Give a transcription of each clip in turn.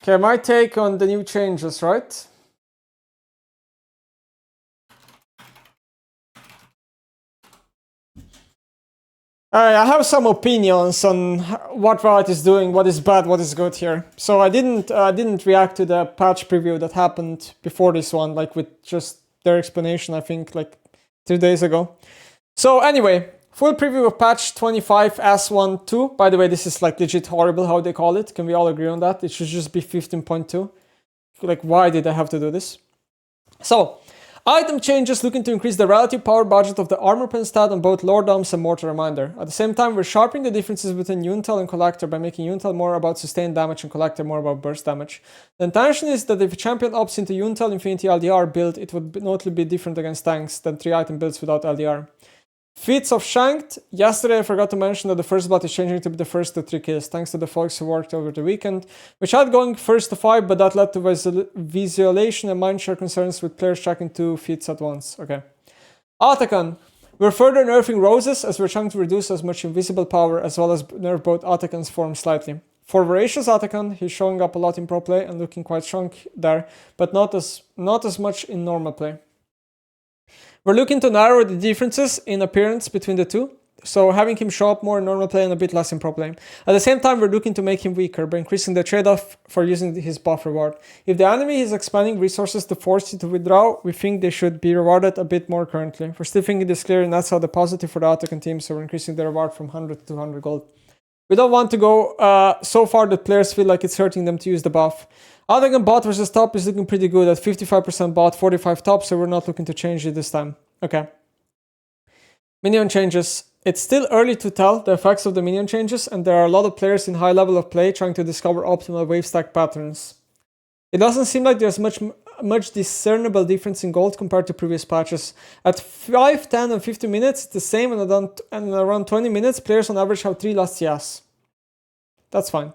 Okay, my take on the new changes, right? I have some opinions on what Riot is doing, what is bad, what is good here. So I didn't react to the patch preview that happened before this one, like with just their explanation, I think like 2 days ago. So anyway, full preview of patch 25.S1.2. By the way, this is like legit horrible how they call it. Can we all agree on that? It should just be 15.2. Like, why did I have to do this? So, item changes looking to increase the relative power budget of the armor pen stat on both Lord Doms and Mortar Reminder. At the same time, we're sharpening the differences between Unital and Collector by making Unital more about sustained damage and Collector more about burst damage. The intention is that if a champion opts into Unital Infinity LDR build, it would notably be different against tanks than 3 item builds without LDR. Feats of Strength. Yesterday I forgot to mention that the first blood is changing to be the first to 3 kills, thanks to the folks who worked over the weekend, which had going first to 5, but that led to visualization and mindshare concerns with players tracking 2 feats at once. Okay. Atakhan. We're further nerfing Roses as we're trying to reduce as much invisible power as well as nerf both Atakhan's form slightly. For Voracious Atakhan, he's showing up a lot in pro play and looking quite strong there, but not as much in normal play. We're looking to narrow the differences in appearance between the two, so having him show up more in normal play and a bit less in pro play. At the same time, we're looking to make him weaker by increasing the trade-off for using his buff reward. If the enemy is expending resources to force you to withdraw, we think they should be rewarded a bit more currently. We're still thinking this clear, and that's how the positive for the Atakhan team, so we're increasing the reward from 100 to 200 gold. We don't want to go so far that players feel like it's hurting them to use the buff. Atakhan bot versus top is looking pretty good at 55% bot, 45 top, so we're not looking to change it this time. Okay. Minion changes. It's still early to tell the effects of the minion changes, and there are a lot of players in high level of play trying to discover optimal wave stack patterns. It doesn't seem like there's much discernible difference in gold compared to previous patches. At 5, 10, and 50 minutes, it's the same, and around 20 minutes, players on average have 3 last CS. That's fine.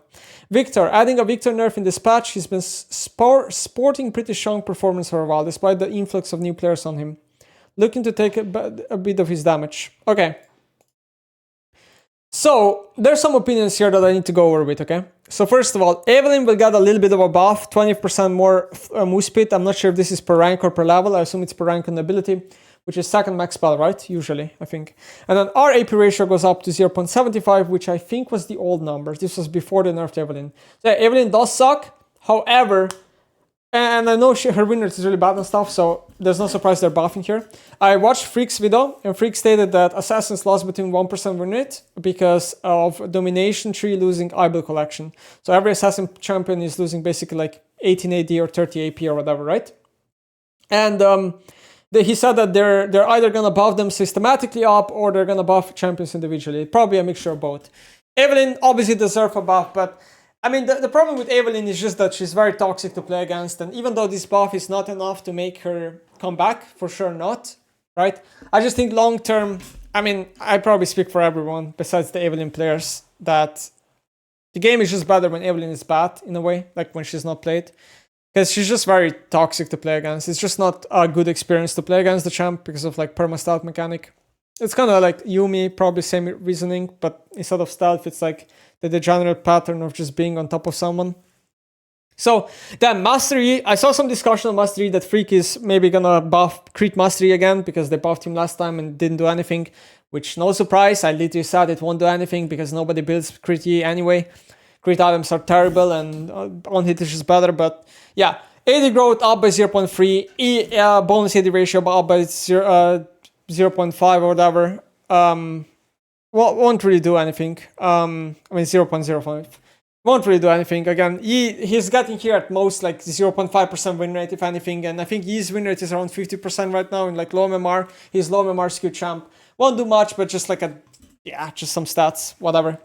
Viktor. Adding a Viktor nerf in this patch, he's been sporting pretty strong performance for a while, despite the influx of new players on him. Looking to take a bit of his damage. Okay. So, there's some opinions here that I need to go over with, okay? So first of all, Evelynn will get a little bit of a buff, 20% more move speed. I'm not sure if this is per rank or per level. I assume it's per rank and ability, which is second max spell, right? Usually, I think. And then our AP ratio goes up to 0.75, which I think was the old number. This was before the nerf to Evelynn. So yeah, Evelynn does suck. However, and I know her win rate is really bad and stuff, so there's no surprise they're buffing here. I watched Freak's video, and Freak stated that Assassins lost between 1% win rate because of Domination tree losing Eyeball Collection. So every Assassin champion is losing basically like 18 AD or 30 AP or whatever, right? And he said that they're either gonna buff them systematically up or they're gonna buff champions individually. Probably a mixture of both. Evelynn obviously deserves a buff, but I mean, the problem with Evelynn is just that she's very toxic to play against, and even though this buff is not enough to make her come back, for sure not, right? I just think long term, I mean, I probably speak for everyone besides the Evelynn players, that the game is just better when Evelynn is bad, in a way, like when she's not played. Because she's just very toxic to play against. It's just not a good experience to play against the champ because of like perma-stealth mechanic. It's kind of like Yuumi, probably same reasoning, but instead of stealth, it's like the degenerate pattern of just being on top of someone. So then Mastery, I saw some discussion on Mastery that Freak is maybe gonna buff Crit Mastery again because they buffed him last time and didn't do anything, which no surprise, I literally said it won't do anything because nobody builds Crit E anyway. Crit items are terrible and on hit is just better, but yeah. AD growth up by 0.3, bonus AD ratio up by 0.5 or whatever. Well, won't really do anything. I mean 0.05. Won't really do anything. Again, he's getting here at most like 0.5% win rate, if anything, and I think his win rate is around 50% right now in like low MMR. He's low MMR skew champ. Won't do much, but just like just some stats, whatever.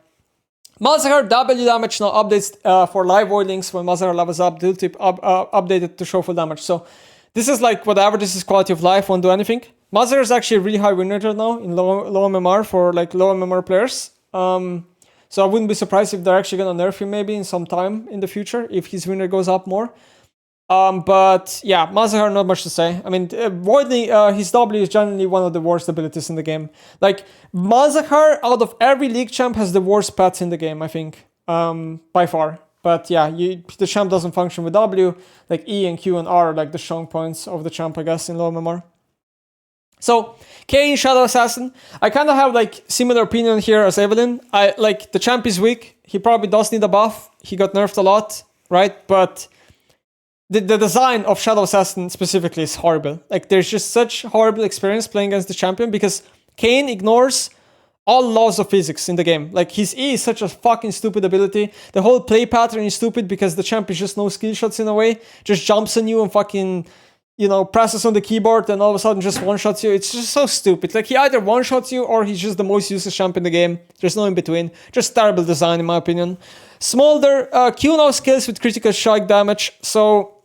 Malzahar W damage now updates for live void links when Malzahar levels up. Dual tip updated to show full damage. So this is like whatever. This is quality of life. Won't do anything. Malzahar is actually a really high win rate right now in low MMR for like low MMR players. So I wouldn't be surprised if they're actually gonna nerf him maybe in some time in the future if his win rate goes up more. But yeah, Malzahar, not much to say. I mean, his W is generally one of the worst abilities in the game. Like, Malzahar, out of every league champ, has the worst pets in the game, I think, by far. But yeah, the champ doesn't function with W. Like E and Q and R are like the strong points of the champ, I guess, in low MMR. So, Kayn, Shadow Assassin, I kind of have like similar opinion here as Evelyn. I like the champ is weak. He probably does need a buff. He got nerfed a lot, right? But the design of Shadow Assassin specifically is horrible. Like there's just such horrible experience playing against the champion because Kayn ignores all laws of physics in the game. Like his E is such a fucking stupid ability. The whole play pattern is stupid because the champ is just no skill shots in a way. Just jumps on you and fucking, you know, presses on the keyboard and all of a sudden just one-shots you. It's just so stupid. Like he either one-shots you or he's just the most useless champ in the game. There's no in between. Just terrible design in my opinion. Smolder, Q now scales with critical strike damage. So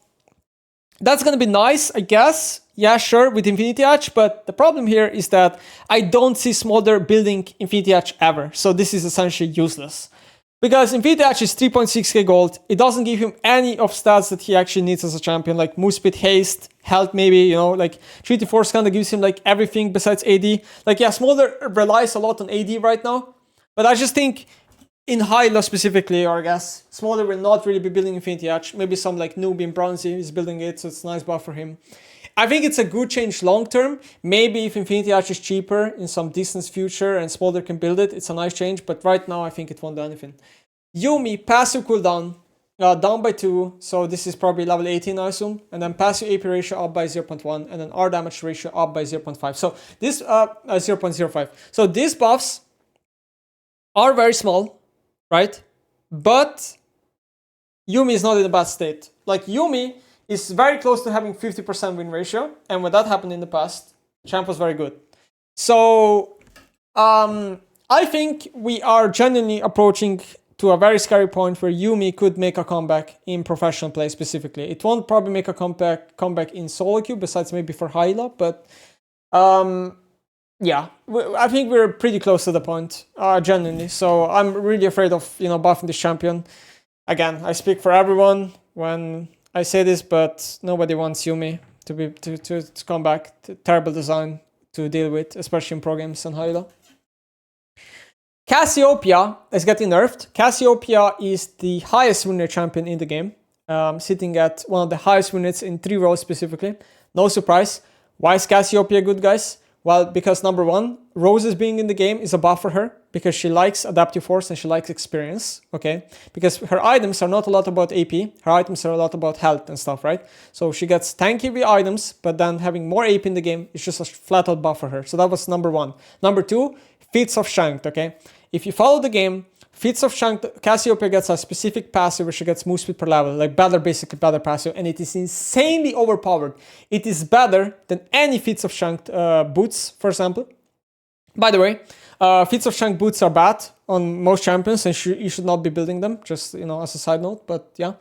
that's gonna be nice, I guess. Yeah, sure, with Infinity Hatch, but the problem here is that I don't see Smolder building Infinity Hatch ever. So this is essentially useless. Because Infinity Hatch is 3.6k gold, it doesn't give him any of stats that he actually needs as a champion, like move speed, haste, health maybe, you know, like Treaty Force kind of gives him like everything besides AD. Like yeah, Smolder relies a lot on AD right now, but I just think in Hyla specifically, or I guess, Smolder will not really be building Infinity Hatch. Maybe some like noob in Bronzy is building it, so it's a nice buff for him. I think it's a good change long term. Maybe if Infinity Hatch is cheaper in some distant future and Smolder can build it, it's a nice change. But right now, I think it won't do anything. Yuumi, passive cooldown, down by 2. So this is probably level 18, I assume. And then passive AP ratio up by 0.1. And then R damage ratio up by 0.5. So this, 0.05. So these buffs are very small, right? But Yuumi is not in a bad state. Like Yuumi is very close to having 50% win ratio, and when that happened in the past, champ was very good. So I think we are genuinely approaching to a very scary point where Yuumi could make a comeback in professional play specifically. It won't probably make a comeback in solo queue, besides maybe for Hyla, but yeah, I think we're pretty close to the point, genuinely. So I'm really afraid of, you know, buffing this champion. Again, I speak for everyone when I say this, but nobody wants Yuumi to come back. Terrible design to deal with, especially in pro games and Hyla. Cassiopeia is getting nerfed. Cassiopeia is the highest win rate champion in the game, sitting at one of the highest win rates in 3 rows specifically. No surprise. Why is Cassiopeia good, guys? Well, because number one, Roses being in the game is a buff for her because she likes adaptive force and she likes experience, okay? Because her items are not a lot about AP, her items are a lot about health and stuff, right? So she gets tanky with items, but then having more AP in the game is just a flat out buff for her. So that was number one. Number two, Feats of Strength, okay? If you follow the game, Feats of Strength, Cassiopeia gets a specific passive where she gets move speed per level, like better, basically better passive, and it is insanely overpowered. It is better than any Feats of Strength boots, for example. By the way, Feats of Strength boots are bad on most champions, and you should not be building them, just, you know, as a side note, but yeah.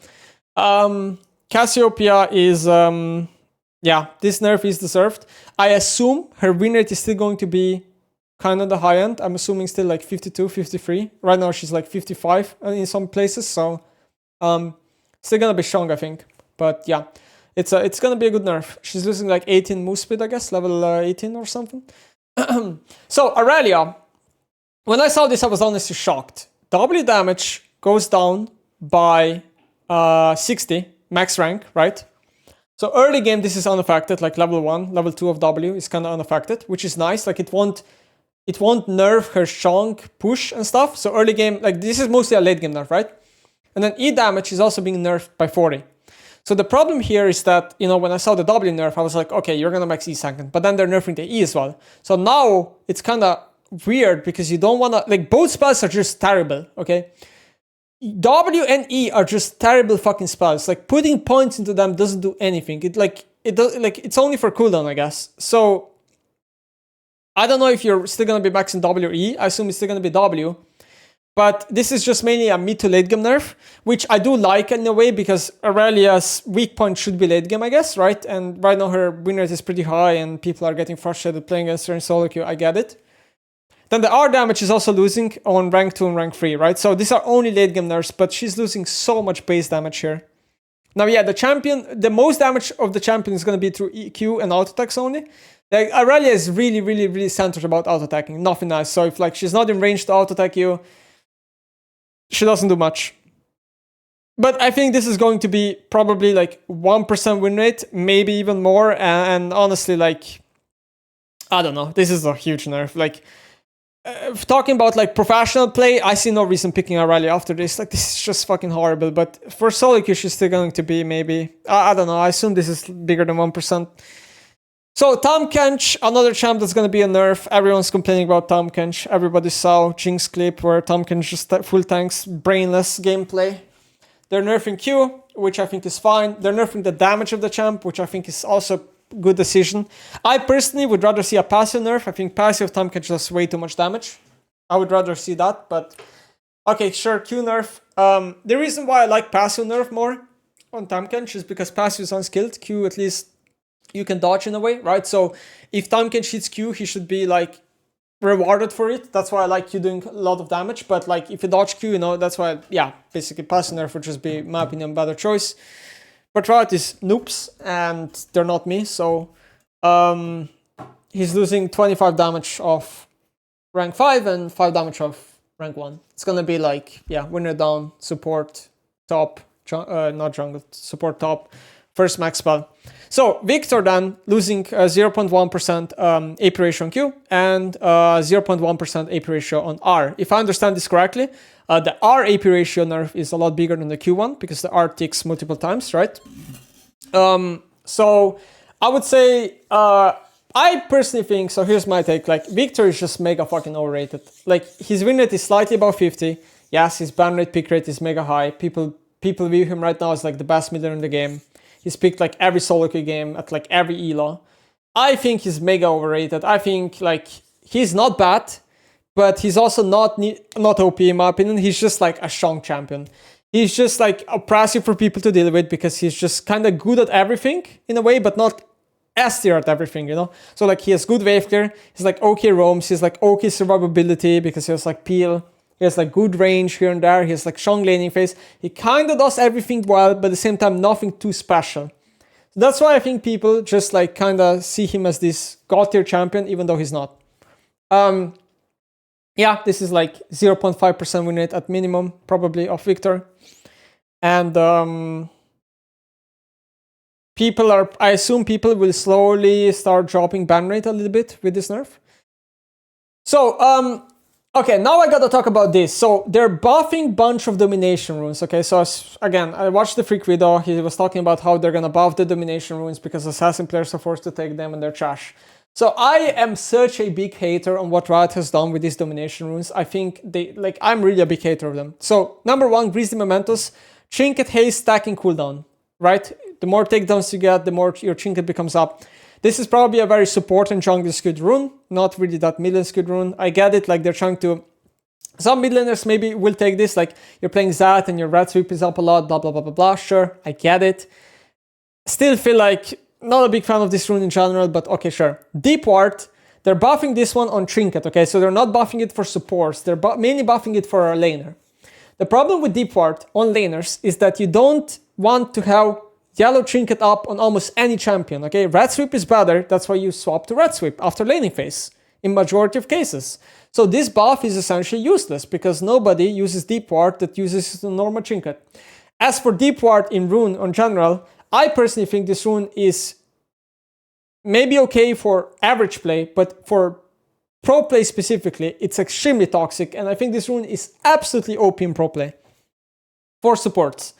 Cassiopeia is, yeah, this nerf is deserved. I assume her win rate is still going to be kind of the high end. I'm assuming still like 52, 53. Right now she's like 55 in some places, so still gonna be strong, I think. But yeah, it's gonna be a good nerf. She's losing like 18 move speed, I guess, level 18 or something. So Irelia, when I saw this, I was honestly shocked. W damage goes down by 60 max rank, right? So early game, this is unaffected, like level 1, level 2 of W is kind of unaffected, which is nice. Like it won't nerf her strong push and stuff. So early game, like this is mostly a late game nerf, right? And then E damage is also being nerfed by 40. So the problem here is that, you know, when I saw the W nerf, I was like, okay, you're gonna max E second, but then they're nerfing the E as well. So now it's kind of weird because you don't wanna, like both spells are just terrible, okay? W and E are just terrible fucking spells. Like putting points into them doesn't do anything. It's only for cooldown, I guess. So I don't know if you're still going to be maxing W or E. I assume it's still going to be W. But this is just mainly a mid to late game nerf, which I do like in a way because Irelia's weak point should be late game, I guess, right? And right now her win rate is pretty high and people are getting frustrated playing against her in solo queue. I get it. Then the R damage is also losing on rank 2 and rank 3, right? So these are only late game nerfs, but she's losing so much base damage here. Now, yeah, the most damage of the champion is going to be through EQ and auto attacks only. Like, Irelia is really, really, really centered about auto attacking. Nothing nice. So if like she's not in range to auto attack you, she doesn't do much. But I think this is going to be probably like 1% win rate, maybe even more. And honestly, like, I don't know. This is a huge nerf. Like, talking about like professional play, I see no reason picking Irelia after this. Like, this is just fucking horrible. But for solo queue, she's still going to be maybe, I don't know. I assume this is bigger than 1%. So Tahm Kench, another champ that's going to be a nerf. Everyone's complaining about Tahm Kench. Everybody saw Jinx clip where Tahm Kench just full tanks, brainless gameplay. They're nerfing Q, which I think is fine. They're nerfing the damage of the champ, which I think is also a good decision. I personally would rather see a passive nerf. I think passive Tahm Kench does way too much damage. I would rather see that, but okay, sure, Q nerf. The reason why I like passive nerf more on Tahm Kench is because passive is unskilled. Q, at least you can dodge in a way, right? So if Tahm Kench hits Q, he should be like rewarded for it. That's why I like Q doing a lot of damage. But like if you dodge Q, you know, that's why, yeah, basically passive nerf would just be, in my opinion, better choice. But right is noobs, and they're not me. So he's losing 25 damage of rank 5 and 5 damage of rank 1. It's gonna be like, yeah, winner down, support, top, not jungle, support top, first max spell. So Viktor then losing 0.1% AP ratio on Q and 0.1% AP ratio on R. If I understand this correctly, the R AP ratio nerf is a lot bigger than the Q one because the R ticks multiple times, right? So I would say, I personally think, so here's my take, like Viktor is just mega fucking overrated. Like his win rate is slightly above 50. Yes, his ban rate, pick rate is mega high. People view him right now as like the best mid laner in the game. He's picked like every solo queue game at like every elo. I think he's mega overrated. I think like he's not bad, but he's also not OP in my opinion. He's just like a strong champion. He's just like oppressive for people to deal with because he's just kind of good at everything in a way, but not S tier at everything, you know? So like he has good wave clear, he's like okay roams, he's like okay survivability because he has like peel. He has like good range here and there. He has like strong laning phase. He kind of does everything well, but at the same time, nothing too special. So that's why I think people just like kind of see him as this god tier champion, even though he's not. Yeah, this is like 0.5% win rate at minimum, probably of Viktor. And I assume people will slowly start dropping ban rate a little bit with this nerf. So, okay, now I gotta talk about this. So they're buffing bunch of domination runes. Okay, so again, I watched the Freak video. He was talking about how they're gonna buff the domination runes because assassin players are forced to take them and they're trash. So I am such a big hater on what Riot has done with these domination runes. I think I'm really a big hater of them. So number one, Greasy Mementos, Trinket Haste stacking cooldown, right? The more takedowns you get, the more your Trinket becomes up. This is probably a very support and jungle skewed rune, not really that mid lane skewed rune. I get it, like they're trying to... Some mid laners maybe will take this, like you're playing Zat and your red sweep is up a lot, blah, blah, blah, blah, blah. Sure, I get it. Still feel like not a big fan of this rune in general, but okay, sure. Deep Ward, they're buffing this one on Trinket, okay? So they're not buffing it for supports, they're mainly buffing it for a laner. The problem with Deep Ward on laners is that you don't want to have yellow trinket up on almost any champion, okay? Red sweep is better, that's why you swap to red sweep after laning phase, in majority of cases. So this buff is essentially useless, because nobody uses Deep Ward that uses the normal trinket. As for Deep Ward in rune in general, I personally think this rune is maybe okay for average play, but for pro play specifically, it's extremely toxic, and I think this rune is absolutely OP in pro play for supports.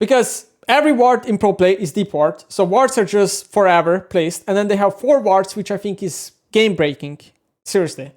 Because every ward in pro play is deep ward, so wards are just forever placed, and then they have 4 wards, which I think is game breaking. Seriously.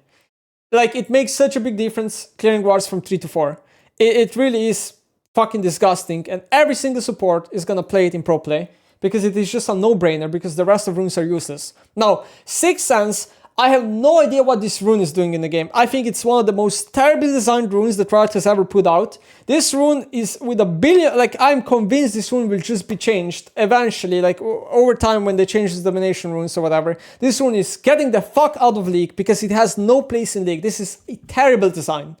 Like, it makes such a big difference clearing wards from 3 to 4. It really is fucking disgusting, and every single support is gonna play it in pro play, because it is just a no-brainer, because the rest of runes are useless. Now, Sixth Sense, I have no idea what this rune is doing in the game. I think it's one of the most terribly designed runes that Riot has ever put out. This rune is with a billion, like, I'm convinced this rune will just be changed eventually, like over time when they change the domination runes or whatever. This rune is getting the fuck out of League because it has no place in League. This is a terrible design.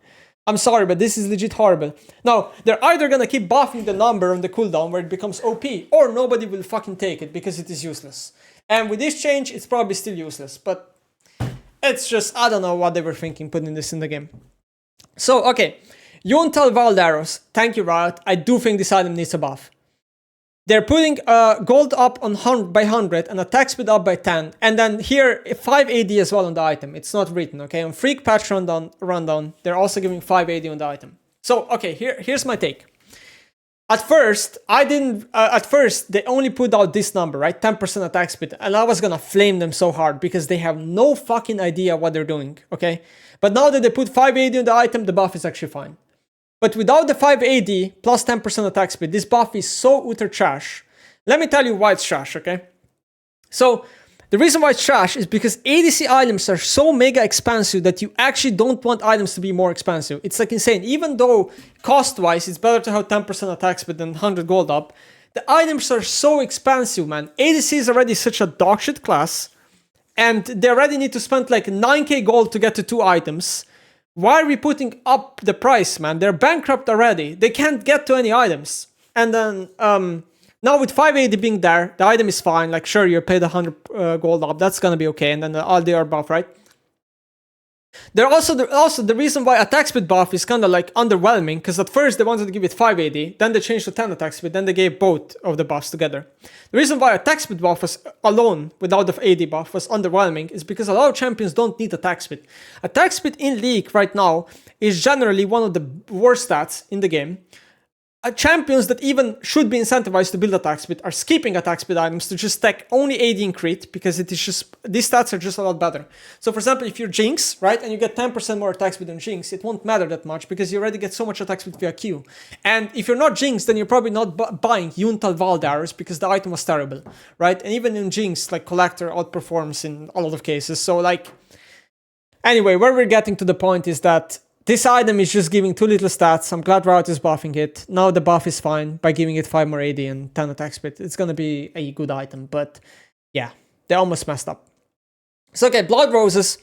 I'm sorry, but this is legit horrible. Now, they're either gonna keep buffing the number on the cooldown where it becomes OP, or nobody will fucking take it because it is useless. And with this change, it's probably still useless, but it's just, I don't know what they were thinking putting this in the game. So, okay. Yuntal Wild Arrows. Thank you, Riot. I do think this item needs a buff. They're putting gold up on by 100 and attack speed up by 10. And then here, 5 AD as well on the item. It's not written, okay? On Freak Patch rundown, they're also giving 5 AD on the item. So, okay, here's my take. At first, they only put out this number, right? 10% attack speed. And I was gonna flame them so hard because they have no fucking idea what they're doing, okay? But now that they put 5 AD on the item, the buff is actually fine. But without the 5 AD plus 10% attack speed, this buff is so utter trash. Let me tell you why it's trash, okay? So, the reason why it's trash is because ADC items are so mega expensive that you actually don't want items to be more expensive. It's like insane. Even though cost-wise, it's better to have 10% attack speed than 100 gold up, the items are so expensive, man. ADC is already such a dogshit class, and they already need to spend like 9k gold to get to 2 items. Why are we putting up the price, man? They're bankrupt already. They can't get to any items. And then, now with 5 AD being there, the item is fine. Like, sure, you're paid 100 gold up. That's gonna be okay. And then the all DR buff, right? They're also the reason why attack speed buff is kind of like underwhelming, because at first they wanted to give it 5 AD, then they changed to 10 attack speed, then they gave both of the buffs together. The reason why attack speed buff was alone without the AD buff was underwhelming is because a lot of champions don't need attack speed. Attack speed in League right now is generally one of the worst stats in the game. Champions that even should be incentivized to build attack speed are skipping attack speed items to just stack only AD and crit, because it is just, these stats are just a lot better. So for example, if you're Jinx, right, and you get 10% more attack speed than Jinx, it won't matter that much because you already get so much attack speed via Q. And if you're not Jinx, then you're probably not buying Yuntal Wild Arrows because the item was terrible, right? And even in Jinx, like Collector outperforms in a lot of cases. So like, anyway, where we're getting to the point is that this item is just giving too little stats. I'm glad Riot is buffing it. Now the buff is fine by giving it 5 more AD and 10 attack speed. It's gonna be a good item, but yeah, they almost messed up. So okay, Blood Roses.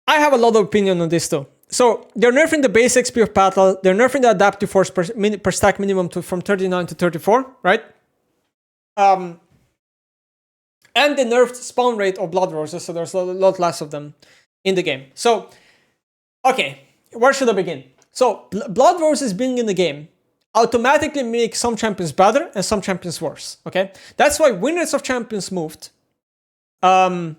I have a lot of opinion on this too. So they're nerfing the base XP of battle. They're nerfing the adaptive force per stack minimum from 39 to 34, right? And they nerfed spawn rate of Blood Roses, so there's a lot less of them in the game. So, okay. Where should I begin? So, Blood Roses being in the game automatically makes some champions better and some champions worse, okay? That's why win rates of champions moved a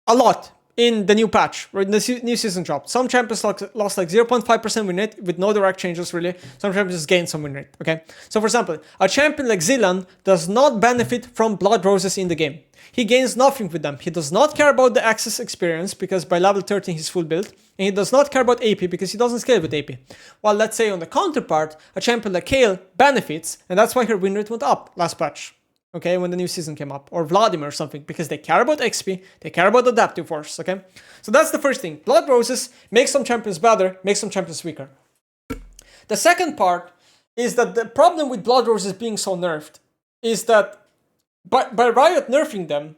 lot in the new patch, right? The new season dropped. Some champions lost like 0.5% win rate with no direct changes really. Some champions gained some win rate, okay? So for example, a champion like Zilan does not benefit from Blood Roses in the game. He gains nothing with them. He does not care about the access experience because by level 13 he's full build. And he does not care about AP because he doesn't scale with AP. While let's say on the counterpart, a champion like Kayle benefits, and that's why her win rate went up last patch. Okay, when the new season came up. Or Vladimir or something, because they care about XP, they care about adaptive force, okay? So that's the first thing. Blood Roses make some champions better, make some champions weaker. The second part is that the problem with Blood Roses being so nerfed is that by Riot nerfing them,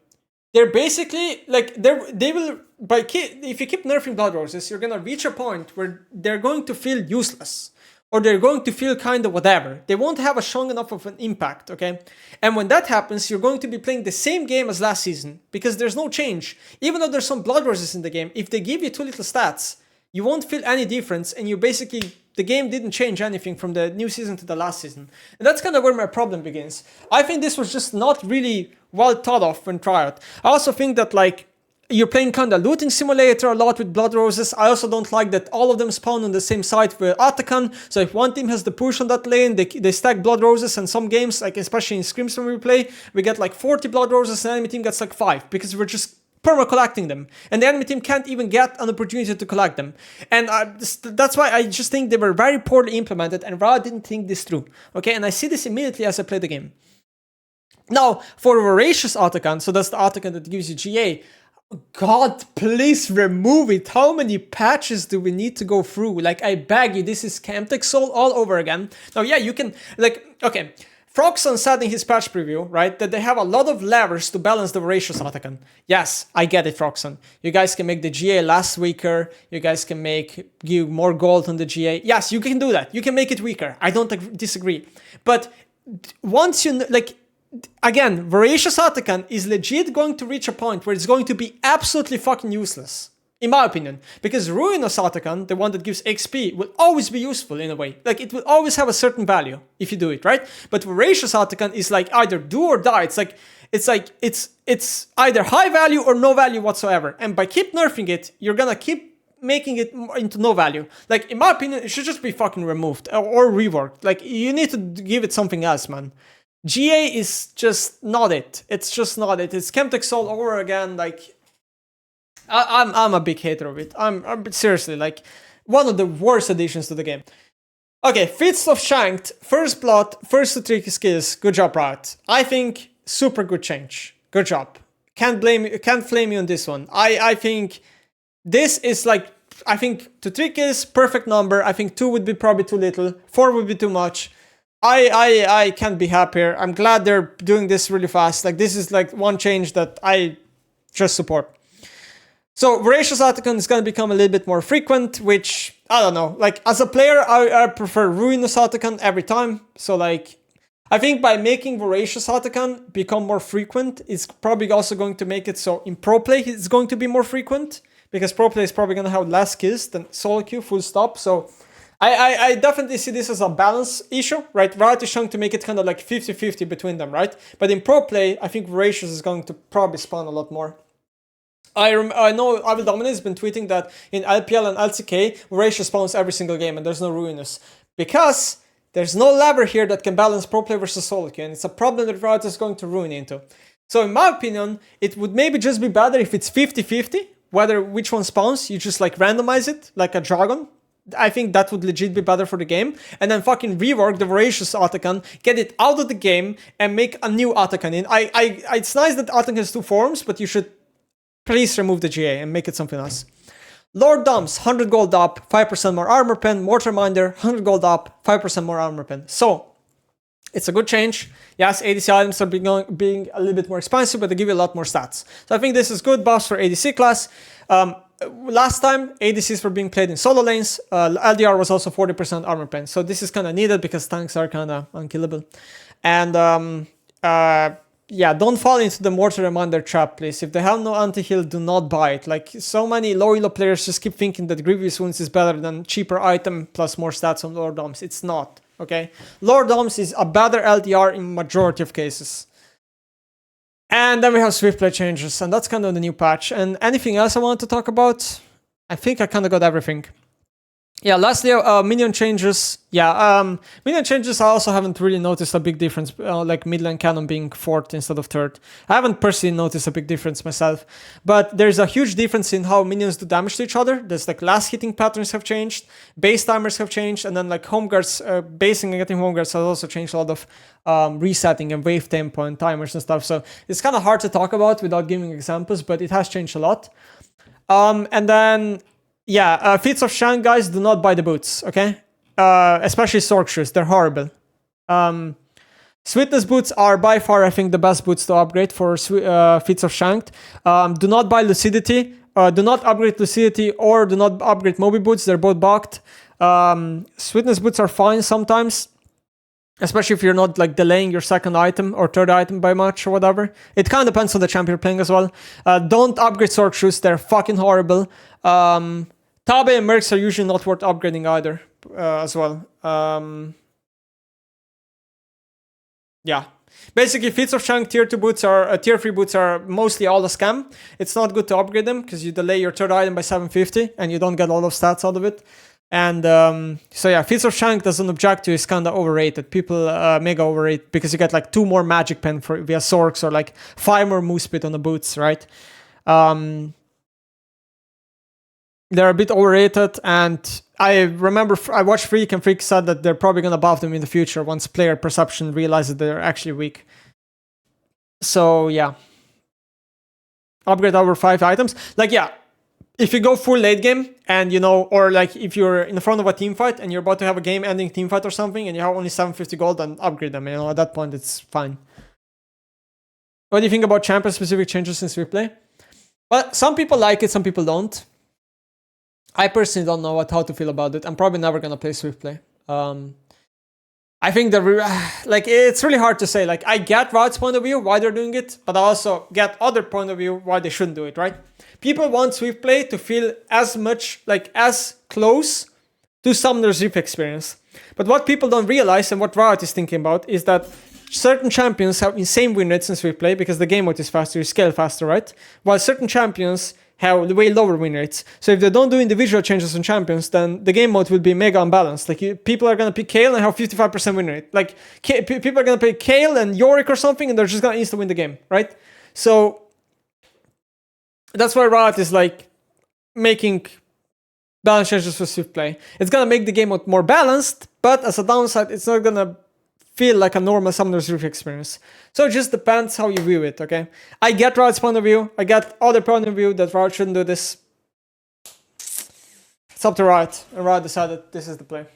they're basically like they will if you keep nerfing Blood Roses, you're gonna reach a point where they're going to feel useless, or they're going to feel kind of whatever. They won't have a strong enough of an impact, okay? And when that happens, you're going to be playing the same game as last season because there's no change. Even though there's some Blood Roses in the game, if they give you too little stats, you won't feel any difference, and you basically, the game didn't change anything from the new season to the last season. And that's kind of where my problem begins. I think this was just not really well thought of when tried. I also think that like, you're playing kind of looting simulator a lot with Blood Roses. I also don't like that all of them spawn on the same site with Atakhan. So if one team has the push on that lane, they stack Blood Roses, and some games, like especially in scrims when we play, we get like 40 Blood Roses and the enemy team gets like 5 because we're just perma-collecting them. And the enemy team can't even get an opportunity to collect them. And that's why I just think they were very poorly implemented, and Riot didn't think this through. Okay, and I see this immediately as I play the game. Now, for Voracious Atakhan, so that's the Atakhan that gives you GA, God, please remove it. How many patches do we need to go through? Like, I beg you, this is Camtech Soul all over again. Now, yeah, you can, like, okay, Froxon said in his patch preview, right, that they have a lot of levers to balance the Voracious Atakhan. Yes, I get it, Froxon. You guys can make the GA last weaker. You guys can give more gold on the GA. Yes, you can do that. You can make it weaker. I don't disagree. But once you, like, again, Voracious Atakhan is legit going to reach a point where it's going to be absolutely fucking useless. in my opinion, because Ruinous Atakhan, the one that gives XP, will always be useful in a way. Like, it will always have a certain value if you do it, right? But Voracious Atakhan is like either do or die. It's either high value or no value whatsoever. And by keep nerfing it, you're gonna keep making it into no value. Like, in my opinion, it should just be fucking removed or reworked. Like, you need to give it something else, man. GA is just not it. It's just not it. It's Chemtech all over again. Like, I'm a big hater of it. I'm seriously, like, one of the worst additions to the game. Okay, Feats of Strength, first blood, first to tricky skills. Good job, Riot. I think super good change. Good job. Can't flame you on this one. I think this is like, I think to trick is perfect number. I think 2 would be probably too little. 4 would be too much. I can't be happier. I'm glad they're doing this really fast. Like, this is like one change that I just support. So Voracious Atakhan is going to become a little bit more frequent, which, I don't know. Like, as a player, I prefer Ruinous Atakhan every time. So, like, I think by making Voracious Atakhan become more frequent, it's probably also going to make it so in pro play it's going to be more frequent, because pro play is probably going to have less kills than solo queue, full stop. So I definitely see this as a balance issue, right? Riot is trying to make it kind of like 50-50 between them, right? But in pro play, I think Voracious is going to probably spawn a lot more. I know Domination has been tweeting that in LPL and LCK, Voracious spawns every single game and there's no Ruinous. Because there's no lever here that can balance pro play versus solo queue, and it's a problem that Riot is going to ruin into. So in my opinion, it would maybe just be better if it's 50-50, whether which one spawns, you just like randomize it like a dragon. I think that would legit be better for the game. And then fucking rework the Voracious Atakhan, get it out of the game, and make a new Atakhan. It's nice that Atakhan has 2 forms, but you should please remove the GA and make it something else. Lord Doms, 100 gold up, 5% more armor pen. Mortar Minder, 100 gold up, 5% more armor pen. So, it's a good change. Yes, ADC items are being a little bit more expensive, but they give you a lot more stats. So I think this is good buffs for ADC class. Last time, ADCs were being played in solo lanes. LDR was also 40% armor pen. So this is kind of needed because tanks are kind of unkillable. And yeah, don't fall into the Mortar Reminder trap, please. If they have no anti-heal, do not buy it. Like, so many low elo players just keep thinking that Grievous Wounds is better than cheaper item plus more stats on Lord Doms. It's not, okay? Lord Doms is a better LDR in majority of cases. And then we have Swiftplay changes, and that's kind of the new patch. And anything else I want to talk about? I think I kind of got everything. Yeah, lastly, minion changes. Yeah, minion changes, I also haven't really noticed a big difference, like mid lane cannon being 4th instead of 3rd. I haven't personally noticed a big difference myself, but there's a huge difference in how minions do damage to each other. There's like last hitting patterns have changed, base timers have changed, and then like home guards, basing and getting home guards has also changed a lot of resetting and wave tempo and timers and stuff. So it's kind of hard to talk about without giving examples, but it has changed a lot. And then, yeah, Feats of Strength, guys, do not buy the boots, okay? Especially Sork shoes, they're horrible. Sweetness boots are by far, I think, the best boots to upgrade for Feats of Strength. Do not buy Lucidity, do not upgrade Lucidity, or do not upgrade Moby boots, they're both bugged. Sweetness boots are fine sometimes, especially if you're not like delaying your second item or third item by much or whatever. It kind of depends on the champion you're playing as well. Don't upgrade Sork shoes, they're fucking horrible. Tabe and Mercs are usually not worth upgrading either, as well. Yeah. Basically, Feats of Strength tier 2 boots are, tier 3 boots are mostly all a scam. It's not good to upgrade them, because you delay your third item by 750, and you don't get a lot of stats out of it. And so yeah, Feats of Strength as an objective is kind of overrated. People mega overrate, because you get like 2 more magic pen via Sorks, or like 5 more moose pit on the boots, right? They're a bit overrated, and I remember I watched Freak, and Freak said that they're probably going to buff them in the future once player perception realizes they're actually weak. So yeah. Upgrade over 5 items. Like, yeah, if you go full late game, and you know, or like if you're in the front of a team fight and you're about to have a game ending team fight or something, and you have only 750 gold, then upgrade them. You know, at that point it's fine. What do you think about champion specific changes in Swiftplay? Well, some people like it, some people don't. I personally don't know how to feel about it. I'm probably never gonna play Swiftplay. I think like, it's really hard to say. Like, I get Riot's point of view why they're doing it, but I also get other point of view why they shouldn't do it, right? People want Swiftplay to feel as much, like as close to Summoner's Rift experience. But what people don't realize, and what Riot is thinking about, is that certain champions have insane win rates in Swiftplay because the game mode is faster, you scale faster, right? While certain champions have way lower win rates. So if they don't do individual changes on champions, then the game mode will be mega unbalanced. Like people are gonna pick Kayle and have 55% win rate. Like people are gonna pick Kayle and Yorick or something, and they're just gonna insta win the game, right? So that's why Riot is like making balance changes for Swiftplay. It's gonna make the game mode more balanced, but as a downside, it's not gonna feel like a normal Summoner's Rift experience. So it just depends how you view it, okay? I get Riot's point of view. I get other point of view that Riot shouldn't do this. It's up to Riot, and Riot decided this is the play.